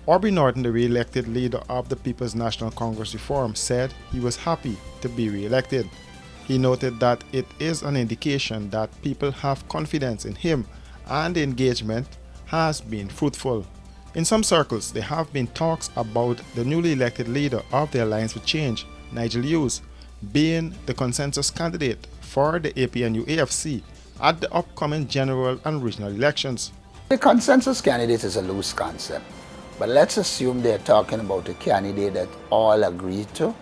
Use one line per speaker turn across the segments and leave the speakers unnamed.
Norton, the re-elected leader of the People's National Congress Reform, said he was happy to be re-elected. He noted that it is an indication that people have confidence in him and the engagement has been fruitful. In some circles, there have been talks about the newly elected leader of the Alliance for Change, Nigel Hughes, being the consensus candidate for the APNU-AFC at the upcoming general and regional elections.
The consensus candidate is a loose concept, but let's assume they're talking about a candidate that all agree to.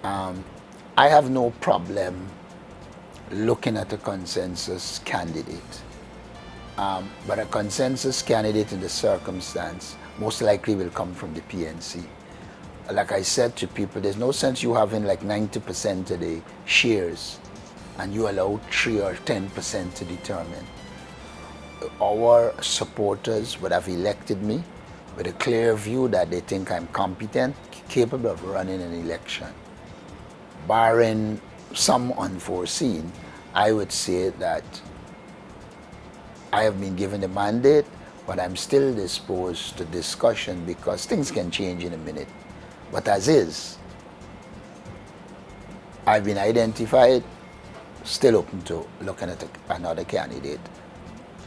I have no problem looking at a consensus candidate. But a consensus candidate in the circumstance most likely will come from the PNC. Like I said to people, there's no sense you having like 90% of the shares and you allow 3 or 10% to determine. Our supporters would have elected me with a clear view that they think I'm competent, capable of running an election. Barring some unforeseen, I would say that I have been given the mandate, but I'm still disposed to discussion because things can change in a minute. But as is, I've been identified, still open to looking at another candidate.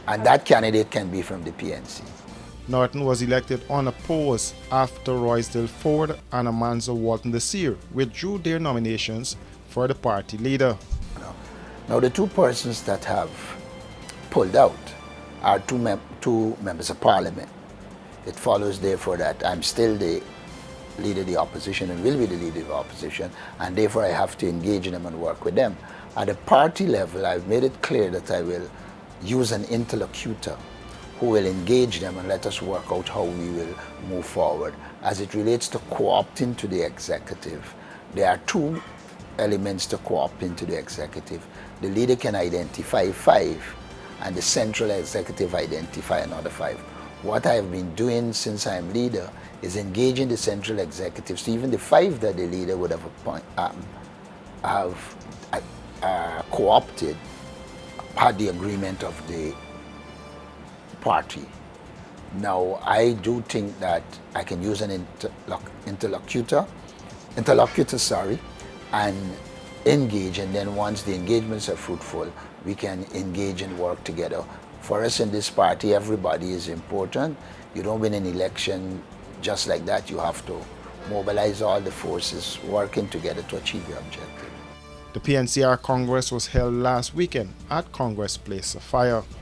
And that candidate can be from the PNC.
Norton was elected unopposed after Roysdale Ford and Amanzo Walton Desir withdrew their nominations for the party leader.
Now the two persons that have pulled out are two members of parliament. It follows therefore that I'm still the leader of the opposition and will be the leader of the opposition, and therefore I have to engage them and work with them. At the party level, I've made it clear that I will use an interlocutor who will engage them and let us work out how we will move forward. As it relates to co-opting to the executive, there are two elements to co-opt into the executive. The leader can identify 5 and the central executive identify another 5. What I've been doing since I'm leader is engaging the central executives, so even the 5 that the leader would have co-opted had the agreement of the party. Now, I do think that I can use an interlocutor, and engage, and then once the engagements are fruitful, we can engage and work together. For us in this party, everybody is important. You don't win an election just like that. You have to mobilize all the forces working together to achieve your objective.
The PNCR Congress was held last weekend at Congress Place, Sapphire.